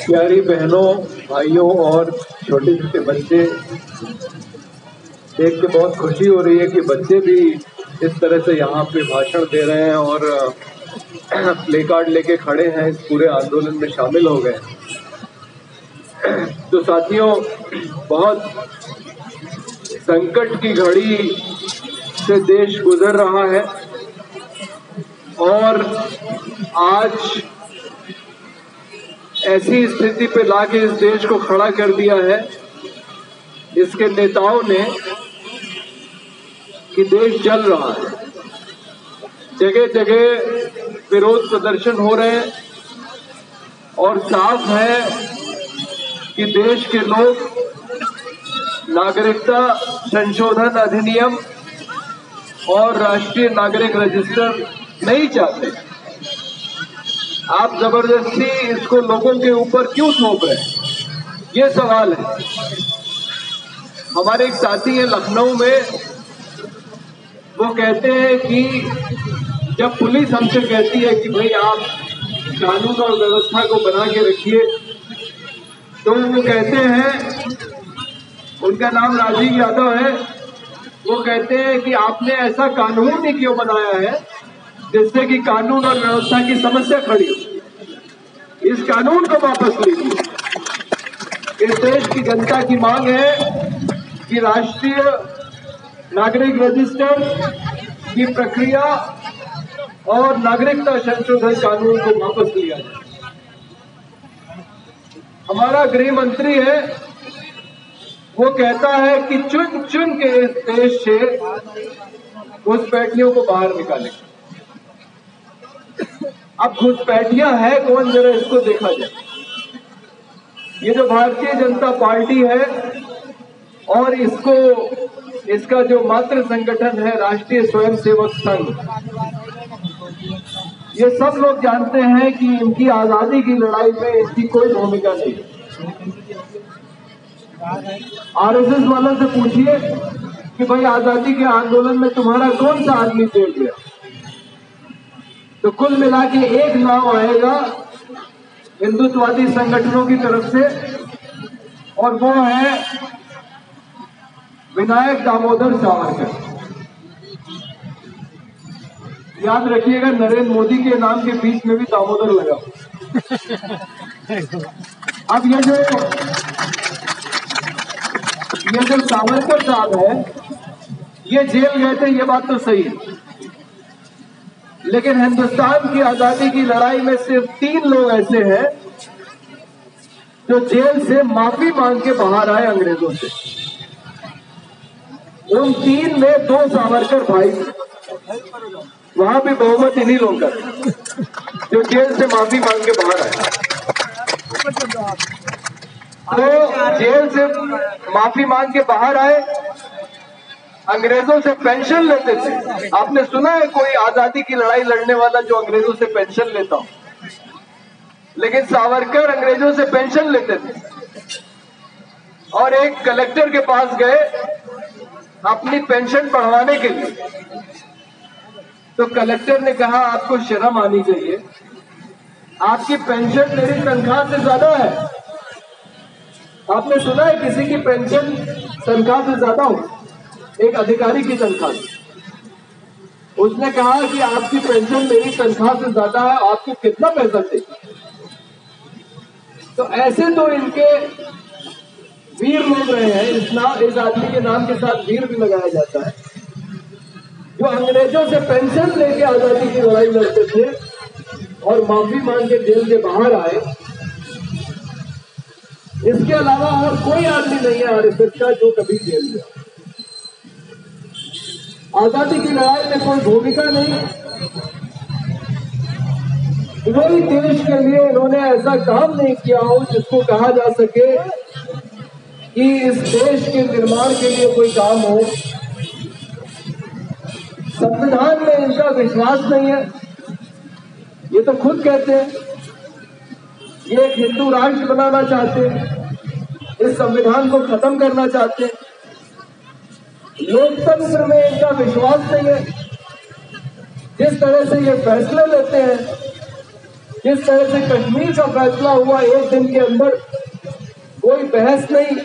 प्यारी बहनों, भाइयों और छोटे छोटे बच्चे, देख के बहुत खुशी हो रही है कि बच्चे भी इस तरह से यहाँ पे भाषण दे रहे हैं और प्ले कार्ड लेके खड़े हैं, इस पूरे आंदोलन में शामिल हो गए। तो साथियों, बहुत संकट की घड़ी से देश गुजर रहा है और आज ऐसी स्थिति पे लाके इस देश को खड़ा कर दिया है इसके नेताओं ने कि देश जल रहा है। जगह जगह विरोध प्रदर्शन हो रहे हैं और साफ है कि देश के लोग नागरिकता संशोधन अधिनियम और राष्ट्रीय नागरिक रजिस्टर नहीं चाहते। आप जबरदस्ती इसको लोगों के ऊपर क्यों थोप रहे हैं, ये सवाल है। हमारे एक साथी हैं लखनऊ में, वो कहते हैं कि जब पुलिस हमसे कहती है कि भाई आप कानून और व्यवस्था को बना के रखिए, तो वो कहते हैं, उनका नाम राजीव यादव है, वो कहते हैं कि आपने ऐसा कानून ही क्यों बनाया है जिससे कि कानून और व्यवस्था की समस्या खड़ी हो। इस कानून को वापस लीजिए। इस देश की जनता की मांग है कि राष्ट्रीय नागरिक रजिस्टर की प्रक्रिया और नागरिकता संशोधन कानून को वापस लिया जाए। हमारा गृह मंत्री है, वो कहता है कि चुन चुन के इस देश से घुसपैठियों को बाहर निकालेंगे। अब घुसपैठियां है कौन, जरा इसको देखा जाए। ये जो भारतीय जनता पार्टी है और इसका जो मातृ संगठन है राष्ट्रीय स्वयंसेवक संघ, ये सब लोग जानते हैं कि इनकी आजादी की लड़ाई में इसकी कोई भूमिका नहीं। आरएसएस वालों से पूछिए कि भाई आजादी के आंदोलन में तुम्हारा कौन सा आदमी जेल गया, तो कुल मिला के एक नाम आएगा हिंदुत्ववादी संगठनों की तरफ से, और वो है विनायक दामोदर सावरकर। याद रखिएगा, नरेंद्र मोदी के नाम के बीच में भी दामोदर लगा। अब ये जो सावरकर साहब है, ये जेल गए थे, ये बात तो सही है, लेकिन हिंदुस्तान की आजादी की लड़ाई में सिर्फ 3 लोग ऐसे हैं जो जेल से माफी मांग के बाहर आए अंग्रेजों से। उन 3 में 2 सावरकर भाई, वहां भी बहुमत इन्हीं लोगों का जो जेल से माफी मांग के बाहर आए। तो जेल से माफी मांग के बाहर आए, अंग्रेजों से पेंशन लेते थे। आपने सुना है कोई आजादी की लड़ाई लड़ने वाला जो अंग्रेजों से पेंशन लेता हो? लेकिन सावरकर अंग्रेजों से पेंशन लेते थे और एक कलेक्टर के पास गए अपनी पेंशन बढ़वाने के लिए। तो कलेक्टर ने कहा, आपको शर्म आनी चाहिए, आपकी पेंशन मेरी तनख्वाह से ज्यादा है। आपने सुना है किसी की पेंशन तनख्वाह से ज्यादा हो? एक अधिकारी की तनख्वाह। उसने कहा कि आपकी पेंशन मेरी तनख्वाह से ज्यादा है, आपको कितना पैसा चाहिए? तो ऐसे तो इनके वीर लोग रहे हैं, इस आदमी के नाम के साथ वीर भी लगाया जाता है, जो अंग्रेजों से पेंशन लेके आजादी की लड़ाई लड़ते थे और माफी मांग के जेल के बाहर आए। इसके अलावा और कोई आदमी नहीं है आरएसएस का जो कभी जेल गया। आजादी की लड़ाई में कोई भूमिका नहीं, कोई देश के लिए इन्होंने ऐसा काम नहीं किया हो जिसको कहा जा सके कि इस देश के निर्माण के लिए कोई काम हो। संविधान में इनका विश्वास नहीं है, ये तो खुद कहते हैं। ये एक हिंदू राष्ट्र बनाना चाहते हैं, इस संविधान को खत्म करना चाहते हैं। लोकतंत्र में इनका विश्वास नहीं है। जिस तरह से ये फैसले लेते हैं जिस तरह से कश्मीर का फैसला हुआ एक दिन के अंदर, कोई बहस नहीं।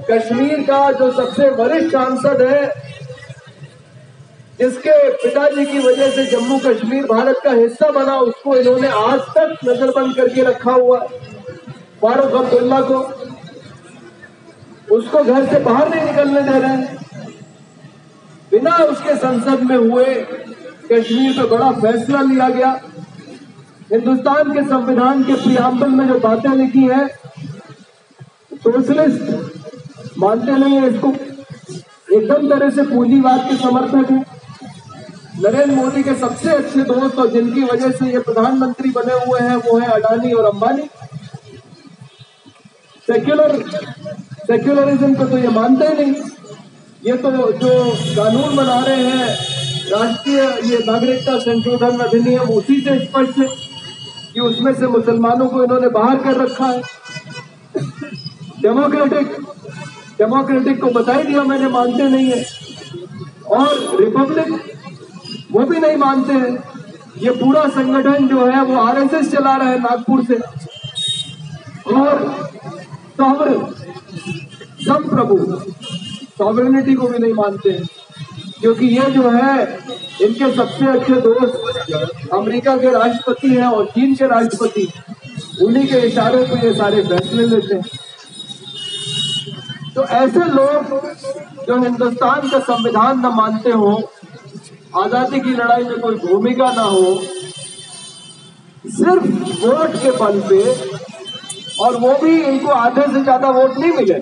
कश्मीर का जो सबसे वरिष्ठ सांसद है, जिसके पिताजी की वजह से जम्मू कश्मीर भारत का हिस्सा बना, उसको इन्होंने आज तक नजरबंद करके रखा हुआ। फारूक अब्दुल्ला को, उसको घर से बाहर नहीं निकलने दे रहे हैं। बिना उसके संसद में हुए कश्मीर पे बड़ा फैसला लिया गया। हिंदुस्तान के संविधान के प्रियम्बल में जो बातें लिखी हैं, सोशलिस्ट मानते नहीं है इसको, एकदम तरह से पूंजीवाद के समर्थक है। नरेंद्र मोदी के सबसे अच्छे दोस्त और जिनकी वजह से ये प्रधानमंत्री बने हुए हैं वो है अडानी और अंबानी। सेक्युलरिज्म को तो ये मानते ही नहीं। ये तो जो कानून बना रहे हैं राष्ट्रीय ये नागरिकता संशोधन अधिनियम, उसी से स्पष्ट है कि उसमें से मुसलमानों को इन्होंने बाहर कर रखा है। डेमोक्रेटिक को बता ही दिया मैंने, मानते नहीं है। और रिपब्लिक वो भी नहीं मानते हैं। ये पूरा संगठन जो है वो आरएसएस चला रहा है नागपुर से। और संप्रभु सॉवरेनिटी को भी नहीं मानते हैं, क्योंकि ये जो है इनके सबसे अच्छे दोस्त अमेरिका के राष्ट्रपति हैं और चीन के राष्ट्रपति, उन्हीं के इशारे पर ये सारे फैसले लेते हैं। तो ऐसे लोग जो हिंदुस्तान का संविधान न मानते हो, आजादी की लड़ाई में कोई भूमिका ना हो, सिर्फ वोट के बल पे, और वो भी इनको आधे से ज्यादा वोट नहीं मिले।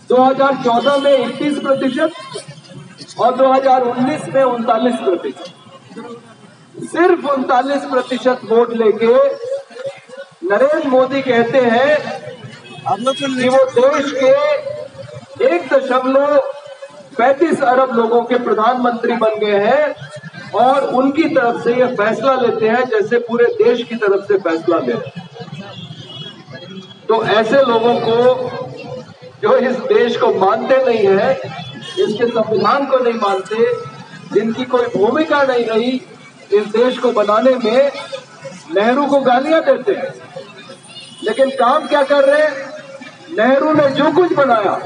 2014 में 31% और 2019 में 39%, सिर्फ 39% वोट लेके नरेंद्र मोदी कहते हैं कि वो देश के 1.35 अरब लोगों के प्रधानमंत्री बन गए हैं, और उनकी तरफ से ये फैसला लेते हैं जैसे पूरे देश की तरफ से फैसला ले रहे हैं। तो ऐसे लोगों को जो इस देश को मानते नहीं है, इसके संविधान को नहीं मानते, जिनकी कोई भूमिका नहीं रही इस देश को बनाने में, नेहरू को गालियां देते हैं। लेकिन काम क्या कर रहे हैं? नेहरू ने जो कुछ बनाया,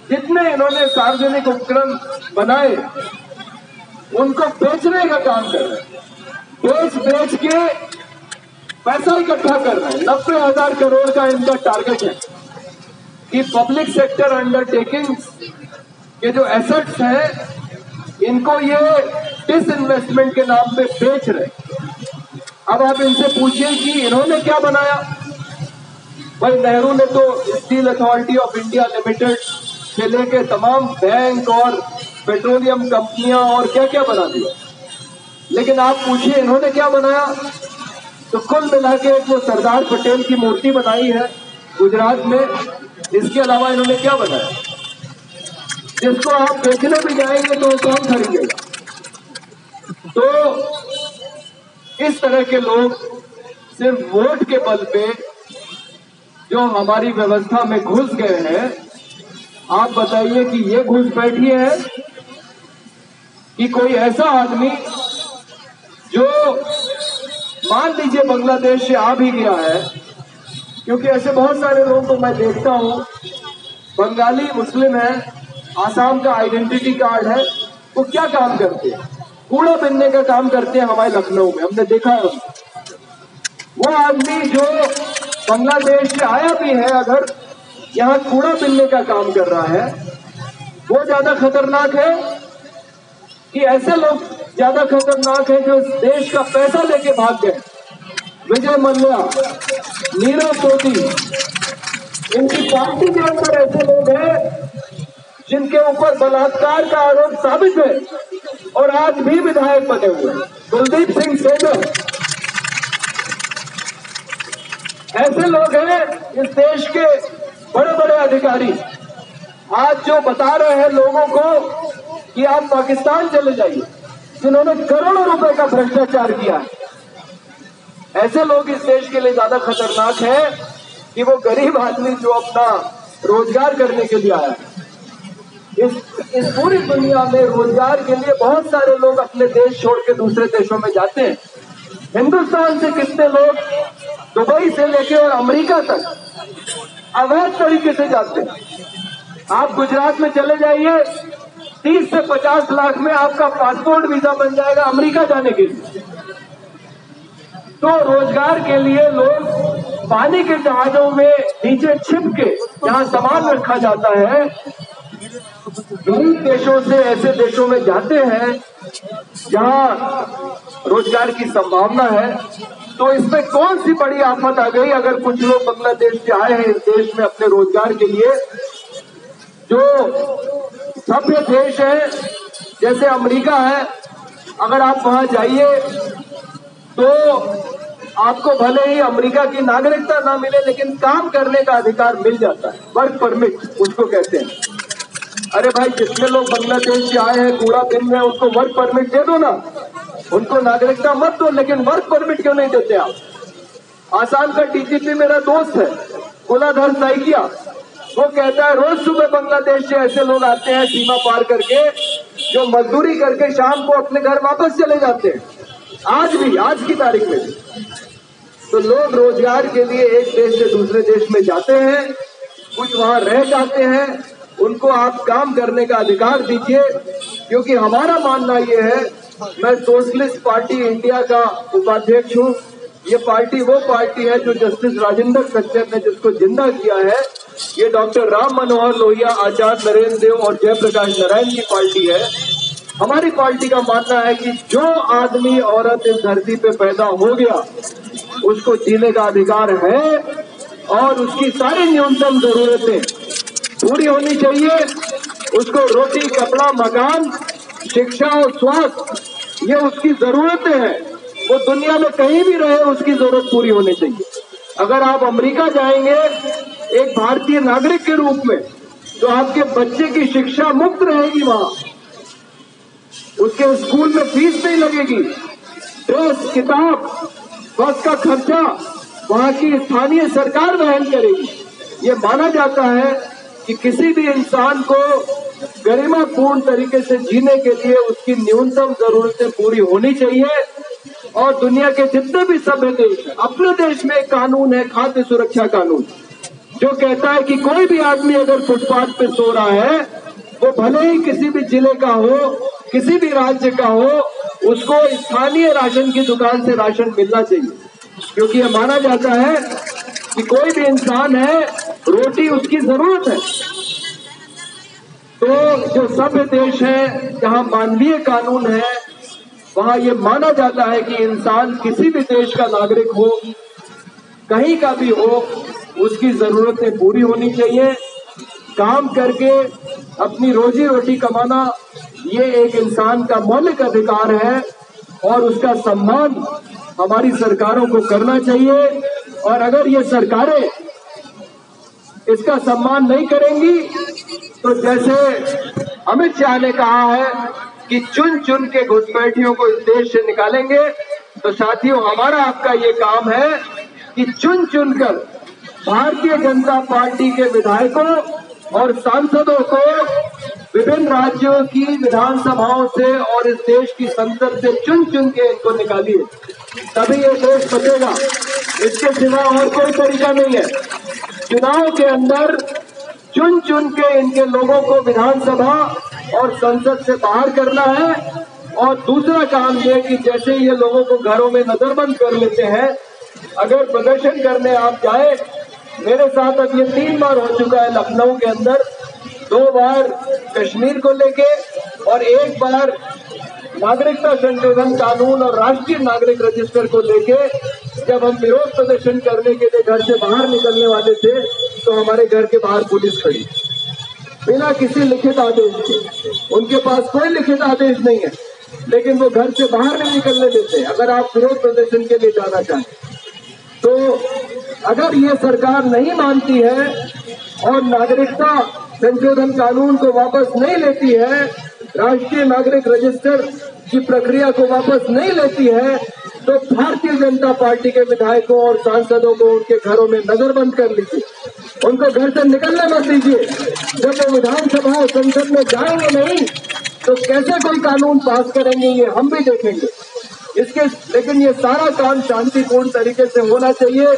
जितने इन्होंने सार्वजनिक उपक्रम बनाए, उनको बेचने का काम कर रहे हैं। बेच के पैसा इकट्ठा कर रहे हैं। 90,000 करोड़ का इनका टारगेट है कि पब्लिक सेक्टर अंडरटेकिंग के जो एसेट्स हैं, इनको ये डिसइन्वेस्टमेंट के नाम पे बेच रहे। अब आप इनसे पूछिए कि इन्होंने क्या बनाया। भाई नेहरू ने तो steel authority of India limited से लेके तमाम बैंक और पेट्रोलियम कंपनियां और क्या क्या बना दिया। लेकिन आप पूछिए इन्होंने क्या बनाया, तो कुल मिला के एक वो सरदार पटेल की मूर्ति बनाई है गुजरात में। इसके अलावा इन्होंने क्या बनाया, जिसको आप देखने भी जाएंगे तो कौन खरीदेगा। तो इस तरह के लोग सिर्फ वोट के बल पे जो हमारी व्यवस्था में घुस गए हैं, आप बताइए कि ये घुसपैठी है कि कोई ऐसा आदमी जो मान लीजिए बांग्लादेश से आ भी गया है, क्योंकि ऐसे बहुत सारे लोगों को मैं देखता हूं, बंगाली मुस्लिम है, आसाम का आइडेंटिटी कार्ड है, वो क्या काम करते हैं? कूड़ा बिनने का काम करते हैं हमारे लखनऊ में, हमने देखा है उसको। वो आदमी जो बांग्लादेश से आया भी है, अगर यहाँ कूड़ा बिनने का काम कर रहा है, वो ज्यादा खतरनाक है कि ऐसे लोग ज्यादा खतरनाक है जो इस देश का पैसा लेके भाग गए? विजय मल्ल्या, नीरव मोदी, इनकी पार्टी के अंदर ऐसे लोग हैं जिनके ऊपर बलात्कार का आरोप साबित है और आज भी विधायक बने हुए हैं। कुलदीप सिंह सेंगर, ऐसे लोग हैं इस देश के बड़े बड़े अधिकारी, आज जो बता रहे हैं लोगों को कि आप पाकिस्तान चले जाइए, जिन्होंने करोड़ों रुपए का भ्रष्टाचार किया है। ऐसे लोग इस देश के लिए ज्यादा खतरनाक है कि वो गरीब आदमी जो अपना रोजगार करने के लिए आया है। इस पूरी दुनिया में रोजगार के लिए बहुत सारे लोग अपने देश छोड़ के दूसरे देशों में जाते हैं, हिंदुस्तान से कितने लोग दुबई से लेके और अमेरिका तक अवैध तरीके से जाते हैं। आप गुजरात में चले जाइए, 30 से 50 लाख में आपका पासपोर्ट वीजा बन जाएगा अमेरिका जाने के लिए। तो रोजगार के लिए लोग पानी के जहाजों में नीचे छिप के जहां सामान रखा जाता है, गरीब देशों से ऐसे देशों में जाते हैं जहां रोजगार की संभावना है। तो इसमें कौन सी बड़ी आफत आ गई अगर कुछ लोग बांग्लादेश से आए हैं इस देश में अपने रोजगार के लिए। जो सभ्य देश है जैसे अमेरिका है, अगर आप वहां जाइए तो आपको भले ही अमेरिका की नागरिकता ना मिले लेकिन काम करने का अधिकार मिल जाता है, वर्क परमिट उसको कहते हैं। अरे भाई, जितने लोग बांग्लादेश से आए हैं कूड़ा बिन में, उनको वर्क परमिट दे दो ना, उनको नागरिकता मत दो, लेकिन वर्क परमिट क्यों नहीं देते आप? आसाम का डीजीपी मेरा दोस्त है, कुलाधर साइकिया, वो कहता है रोज सुबह बांग्लादेश से ऐसे लोग आते हैं सीमा पार करके, जो मजदूरी करके शाम को अपने घर वापस चले जाते हैं। आज भी, आज की तारीख में भी। तो लोग रोजगार के लिए एक देश से दूसरे देश में जाते हैं, कुछ वहां रह जाते हैं, उनको आप काम करने का अधिकार दीजिए। क्योंकि हमारा मानना ये है, मैं सोशलिस्ट पार्टी इंडिया का उपाध्यक्ष हूँ। ये पार्टी वो पार्टी है जो जस्टिस राजेंद्र सच्चर ने जिसको जिंदा किया है, ये डॉक्टर राम मनोहर लोहिया, आचार्य नरेंद्र देव और जयप्रकाश नारायण की पार्टी है। हमारी पार्टी का मानना है कि जो आदमी औरत इस धरती पे पैदा हो गया उसको जीने का अधिकार है और उसकी सारी न्यूनतम जरूरतें पूरी होनी चाहिए। उसको रोटी, कपड़ा, मकान, शिक्षा और स्वास्थ्य, ये उसकी जरूरतें हैं। वो दुनिया में कहीं भी रहे उसकी जरूरत पूरी होनी चाहिए। अगर आप अमेरिका जाएंगे एक भारतीय नागरिक के रूप में, तो आपके बच्चे की शिक्षा मुफ्त रहेगी वहां, उसके स्कूल में फीस नहीं लगेगी, ड्रेस, किताब, बस का खर्चा वहां की स्थानीय सरकार वहन करेगी। ये माना जाता है कि किसी भी इंसान को गरिमापूर्ण तरीके से जीने के लिए उसकी न्यूनतम जरूरतें पूरी होनी चाहिए। और दुनिया के जितने भी सभ्य देश हैं, अपने देश में एक कानून है, खाद्य सुरक्षा कानून, जो कहता है कि कोई भी आदमी अगर फुटपाथ पे सो रहा है, वो भले ही किसी भी जिले का हो, किसी भी राज्य का हो, उसको स्थानीय राशन की दुकान से राशन मिलना चाहिए। क्योंकि यह माना जाता है कि कोई भी इंसान है, रोटी उसकी जरूरत है। तो जो सभ्य देश है, जहां मानवीय कानून है, वहां ये माना जाता है कि इंसान किसी भी देश का नागरिक हो, कहीं का भी हो, उसकी जरूरतें पूरी होनी चाहिए। काम करके अपनी रोजी रोटी कमाना ये एक इंसान का मौलिक अधिकार है और उसका सम्मान हमारी सरकारों को करना चाहिए। और अगर ये सरकारें इसका सम्मान नहीं करेंगी तो जैसे अमित शाह ने कहा है कि चुन चुन के घुसपैठियों को इस देश से निकालेंगे, तो साथियों हमारा आपका ये काम है कि चुन चुन कर भारतीय जनता पार्टी के विधायकों और सांसदों को विभिन्न राज्यों की विधानसभाओं से और इस देश की संसद से चुन चुन के इनको निकालिए, तभी ये देश बचेगा। इसके सिवा और कोई तरीका नहीं है। चुनाव के अंदर चुन चुन के इनके लोगों को विधानसभा और संसद से बाहर करना है। और दूसरा काम यह कि जैसे ये लोगों को घरों में नजरबंद कर लेते हैं, अगर प्रदर्शन करने आप जाए, मेरे साथ अब ये 3 बार हो चुका है लखनऊ के अंदर, 2 बार कश्मीर को लेके और 1 बार नागरिकता संशोधन कानून और राष्ट्रीय नागरिक रजिस्टर को लेके, जब हम विरोध प्रदर्शन करने के लिए घर से बाहर निकलने वाले थे तो हमारे घर के बाहर पुलिस खड़ी बिना किसी लिखित आदेश के। उनके पास कोई लिखित आदेश नहीं है, लेकिन वो घर से बाहर नहीं निकलने देते अगर आप विरोध प्रदर्शन के लिए जाना चाहें। तो अगर ये सरकार नहीं मानती है और नागरिकता संशोधन कानून को वापस नहीं लेती है, राष्ट्रीय नागरिक रजिस्टर की प्रक्रिया को वापस नहीं लेती है, तो भारतीय जनता पार्टी के विधायकों और सांसदों को उनके घरों में नजरबंद कर लीजिए, उनको घर से निकलने मत दीजिए। जब वो विधानसभा और संसद में जाएंगे नहीं तो कैसे कोई कानून पास करेंगे, ये हम भी देखेंगे। लेकिन ये सारा काम शांतिपूर्ण तरीके से होना चाहिए,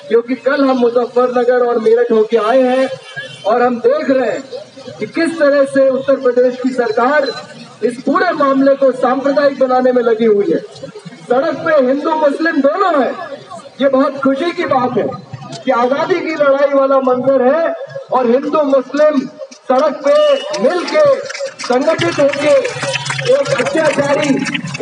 क्योंकि कल हम मुजफ्फरनगर और मेरठ होके आए हैं और हम देख रहे हैं कि किस तरह से उत्तर प्रदेश की सरकार इस पूरे मामले को सांप्रदायिक बनाने में लगी हुई है। सड़क पे हिंदू मुस्लिम दोनों है। ये बहुत खुशी की बात है कि आजादी की लड़ाई वाला मंजर है और हिंदू मुस्लिम सड़क पे मिलके संगठित होके एक अत्याचारी,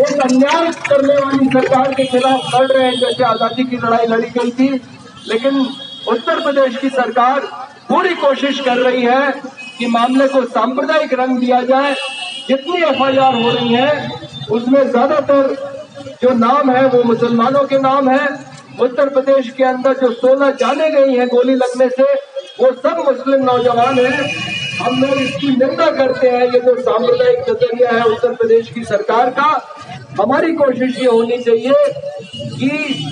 एक अन्याय करने वाली सरकार के खिलाफ लड़ रहे हैं, जैसे आजादी की लड़ाई लड़ी गई थी। लेकिन उत्तर प्रदेश की सरकार पूरी कोशिश कर रही है कि मामले को सांप्रदायिक रंग दिया जाए। जितनी एफआईआर हो रही है उसमें ज्यादातर जो नाम है वो मुसलमानों के नाम है। उत्तर प्रदेश के अंदर जो 16 जाने गई हैं गोली लगने से, वो सब मुस्लिम नौजवान हैं। हम लोग इसकी निंदा करते हैं। ये जो सांप्रदायिक नजरिया है उत्तर प्रदेश की सरकार का, हमारी कोशिश ये होनी चाहिए कि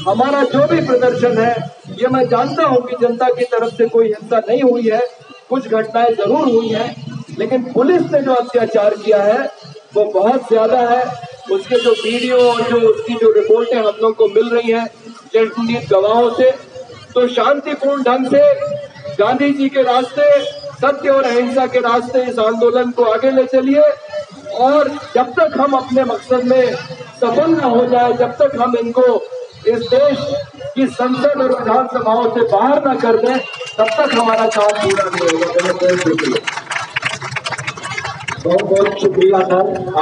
हमारा जो भी प्रदर्शन है, ये मैं जानता हूं कि जनता की तरफ से कोई हिंसा नहीं हुई है, कुछ घटनाएं जरूर हुई हैं, लेकिन पुलिस ने जो अत्याचार किया है वो बहुत ज्यादा है। उसके जो वीडियो और जो उसकी जो रिपोर्टें हम लोग को मिल रही हैं चरणजीत गवाहों से, तो शांतिपूर्ण ढंग से गांधी जी के रास्ते, सत्य और अहिंसा के रास्ते इस आंदोलन को आगे ले चलिए। और जब तक हम अपने मकसद में सफल न हो जाए, जब तक हम इनको इस देश की संसद और विधानसभाओं से बाहर न कर दें, तब तक हमारा काम पूरा नहीं होगा। बहुत बहुत शुक्रिया सर।